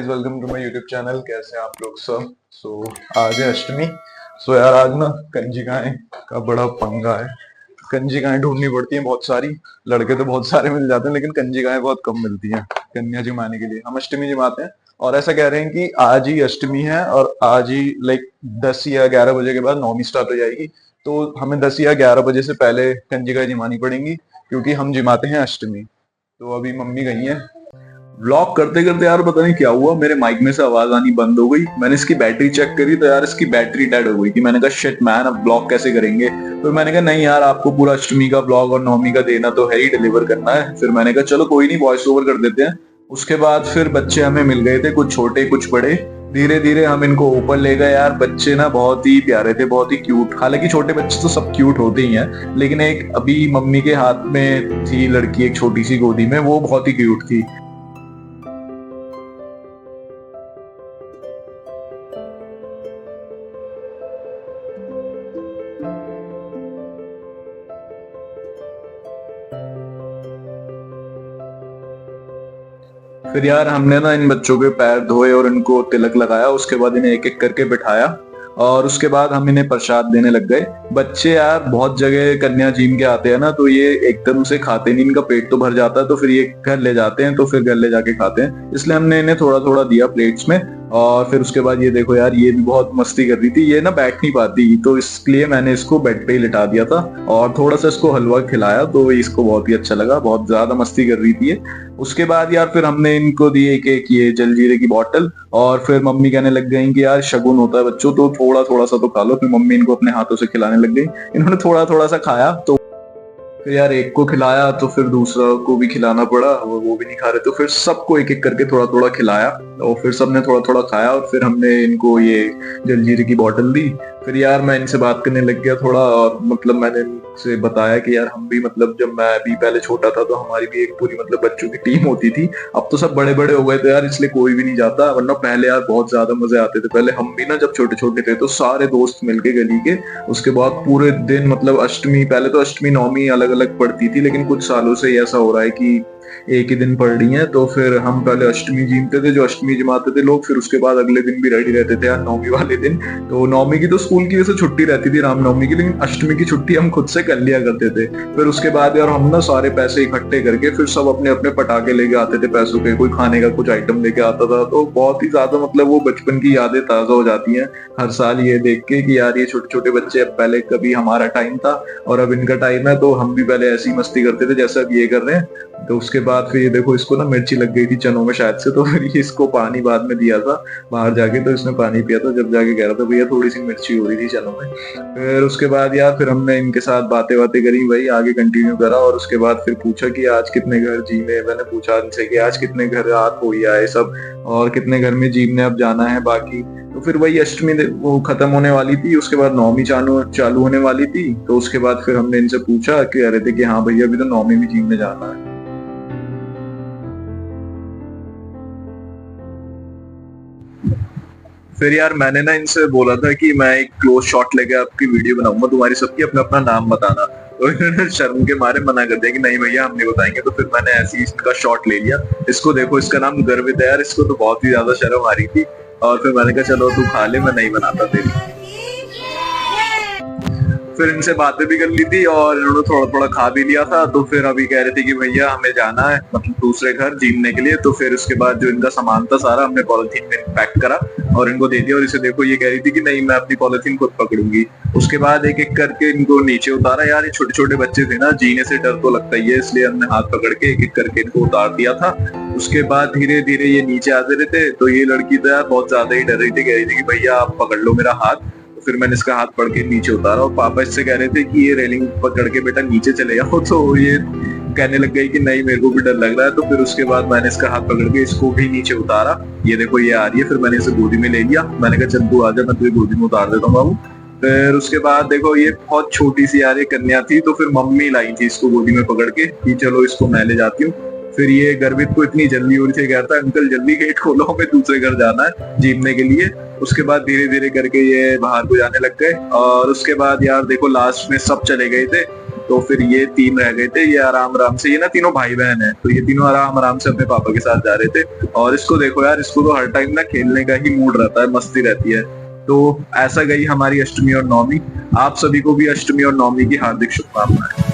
Guys, welcome to my YouTube channel. कैसे हैं आप लोग सब? आज है अष्टमी। यार आज ना कंजिकाएं का बड़ा पंगा है। कंजिकाएं ढूंढनी पड़ती हैं बहुत सारी। लड़के तो बहुत सारे मिल जाते हैं लेकिन कंजिकाएं बहुत कम मिलती हैं कन्या जमाने के लिए। हम अष्टमी जमाते हैं और ऐसा कह रहे हैं कि आज ही अष्टमी है और आज ही 10 या 11 बजे के बाद नौमी स्टार्ट हो जाएगी। तो हमें 10 या 11 बजे से पहले कंजिका जिमानी पड़ेंगी क्योंकि हम जिमाते हैं अष्टमी। तो अभी मम्मी गई है। व्लॉग करते करते यार पता नहीं क्या हुआ, मेरे माइक में से आवाज आनी बंद हो गई। मैंने इसकी बैटरी चेक करी तो यार इसकी बैटरी डेड हो गई थी। मैंने कहा शिट मैन, अब ब्लॉग कैसे करेंगे? तो मैंने कहा नहीं यार, आपको पूरा अष्टमी का ब्लॉग और नवमी का देना तो है ही, डिलीवर करना है। फिर मैंने कहा चलो कोई नहीं, वॉइस ओवर कर देते हैं। उसके बाद फिर बच्चे हमें मिल गए थे, कुछ छोटे कुछ बड़े। धीरे धीरे हम इनको ऊपर ले गए। यार बच्चे ना बहुत ही प्यारे थे, बहुत ही क्यूट। हालांकि छोटे बच्चे तो सब क्यूट होते ही हैं, लेकिन एक अभी मम्मी के हाथ में थी लड़की, एक छोटी सी गोदी में, वो बहुत ही क्यूट थी। फिर यार हमने ना इन बच्चों के पैर धोए और इनको तिलक लगाया। उसके बाद इन्हें एक एक करके बिठाया और उसके बाद हम इन्हें प्रसाद देने लग गए। बच्चे यार बहुत जगह कन्या जीम के आते हैं ना, तो ये एकदम से खाते नहीं, इनका पेट तो भर जाता है, तो फिर ये घर ले जाते हैं, तो फिर घर ले जाके खाते हैं। इसलिए हमने इन्हें थोड़ा थोड़ा दिया प्लेट्स में। और फिर उसके बाद ये देखो यार, ये भी बहुत मस्ती कर रही थी। ये ना बैठ नहीं पाती, तो इसलिए मैंने इसको बेड पे ही लिटा दिया था और थोड़ा सा इसको हलवा खिलाया, तो इसको बहुत ही अच्छा लगा। बहुत ज्यादा मस्ती कर रही थी ये। उसके बाद यार फिर हमने इनको दिए एक ये जलजीरे की बोतल। और फिर मम्मी कहने लग गई कि यार शगुन होता है बच्चों, तो थोड़ा थोड़ा सा तो खा लो। फिर मम्मी इनको अपने हाथों से खिलाने लग गई। इन्होंने थोड़ा थोड़ा सा खाया, तो फिर यार एक को खिलाया तो फिर दूसरा को भी खिलाना पड़ा, वो भी नहीं खा रहे, तो फिर सबको एक एक करके थोड़ा थोड़ा खिलाया और फिर सबने थोड़ा थोड़ा खाया। और फिर हमने इनको ये जलजीरे की बोतल दी। फिर यार मैं इनसे बात करने लग गया थोड़ा, और मतलब मैंने इनसे बताया कि यार हम भी, मतलब जब मैं भी पहले छोटा था तो हमारी भी एक पूरी मतलब बच्चों की टीम होती थी। अब तो सब बड़े बड़े हो गए थे यार, इसलिए कोई भी नहीं जाता, वरना पहले यार बहुत ज्यादा मजे आते थे। पहले हम भी ना जब छोटे छोटे थे तो सारे दोस्त मिलके गली के, उसके बाद पूरे दिन मतलब अष्टमी, पहले तो अष्टमी नवमी अलग अलग पड़ती थी, लेकिन कुछ सालों से ऐसा हो रहा है कि एक ही दिन पड़ रही है। तो फिर हम पहले अष्टमी जीमते थे, जो अष्टमी जमाते थे लोग, फिर उसके बाद अगले दिन भी रेडी रहते थे यार नवमी वाले दिन। तो नवमी की तो स्कूल की वजह से छुट्टी रहती थी, रामनवमी की, लेकिन अष्टमी की छुट्टी हम खुद से कर लिया करते थे। फिर उसके बाद यार हम ना सारे पैसे इकट्ठे करके फिर सब अपने अपने पटाखे लेके आते थे पैसों के, कोई खाने का कुछ आइटम लेके आता था। तो बहुत ही ज्यादा मतलब वो बचपन की यादें ताजा हो जाती हैं हर साल ये देख के कि यार ये छोटे छोटे बच्चे, अब पहले कभी हमारा टाइम था और अब इनका टाइम है, तो हम भी पहले ऐसी मस्ती करते थे जैसे अब ये कर रहे हैं। तो उसके बाद फिर ये देखो, इसको ना मिर्ची लग गई थी चनों में शायद से, तो फिर ये इसको पानी बाद में दिया था बाहर जाके, तो इसने पानी पिया था, जब जाके कह रहा था भैया थोड़ी सी मिर्ची हो रही थी चनों में। फिर उसके बाद यार फिर हमने इनके साथ बातें बातें करी, वही आगे कंटिन्यू करा। और उसके बाद फिर पूछा कि आज कितने घर जीने, मैंने पूछा इनसे कि आज कितने घर रात हो आए सब, और कितने घर में जीवने अब जाना है बाकी। तो फिर वही अष्टमी वो खत्म होने वाली थी, उसके बाद नवमी चालू होने वाली थी। तो उसके बाद फिर हमने इनसे पूछा कि अरे थे कि हाँ भैया अभी तो नवमी भी जीवने जाना है। फिर यार मैंने ना इनसे बोला था कि मैं एक क्लोज शॉट लेके आपकी वीडियो बनाऊंगा तुम्हारी सबकी, अपना अपना नाम बताना। तो इन्होंने शर्म के मारे मना कर दिया कि नहीं भैया हम नहीं बताएंगे। तो फिर मैंने ऐसे ही इसका शॉट ले लिया। इसको देखो, इसका नाम गर्वित है यार, इसको तो बहुत ही ज्यादा शर्म आ रही थी। और फिर मैंने कहा चलो तू खा ले, मैं नहीं बनाता तेरी। फिर इनसे बातें भी कर ली थी और इन्होंने थोड़ा थोड़ा खा भी लिया था। तो फिर अभी कह रहे थे कि भैया हमें जाना है मतलब दूसरे घर जीमने के लिए। तो फिर उसके बाद जो इनका सामान था सारा हमने पॉलिथीन में पैक करा और इनको दे दिया। और इसे देखो, ये कह रही थी कि नहीं मैं अपनी पॉलिथीन खुद पकड़ूंगी। उसके बाद एक एक करके इनको नीचे उतारा। यार ये छोटे छोटे बच्चे थे ना, जीने से डर तो लगता ही है, इसलिए हमने हाथ पकड़ के एक एक करके इनको उतार दिया था। उसके बाद धीरे धीरे ये नीचे आते रहे थे। तो ये लड़की तो यार बहुत ज्यादा ही डर रही थी, कह रही थी कि भैया आप पकड़ लो मेरा हाथ। फिर मैंने इसका हाथ पकड़ के नीचे उतारा और पापा इससे कह रहे थे कि ये रेलिंग पकड़ के बेटा नीचे चले जाओ। तो ये कहने लग गई कि नहीं मेरे को भी डर लग रहा है। तो फिर उसके बाद मैंने इसका हाथ पकड़ के इसको भी नीचे उतारा। ये देखो ये आ रही है। फिर मैंने इसे गोदी में ले लिया। मैंने कहा चल तू आजा, मैं तुझे गोदी में उतार देता हूँ बाबू। फिर उसके बाद देखो, ये बहुत छोटी सी यार ये कन्या थी, तो फिर मम्मी लाई थी इसको गोदी में पकड़ के कि चलो इसको मैं ले जाती हूँ। फिर ये गर्वित को इतनी जल्दी हो रही थी, कहता है अंकल जल्दी गेट खोलो, हमें दूसरे घर जाना है जीतने के लिए। उसके बाद धीरे धीरे करके ये बाहर को जाने लग गए। और उसके बाद यार देखो लास्ट में सब चले गए थे। तो फिर ये 3 रह गए थे, ये आराम आराम से, ये ना तीनों भाई बहन है, तो ये तीनों आराम आराम से अपने पापा के साथ जा रहे थे। और इसको देखो यार, इसको तो हर टाइम ना खेलने का ही मूड रहता है, मस्ती रहती है। तो ऐसा गई हमारी अष्टमी और नवमी। आप सभी को भी अष्टमी और नवमी की हार्दिक शुभकामनाएं।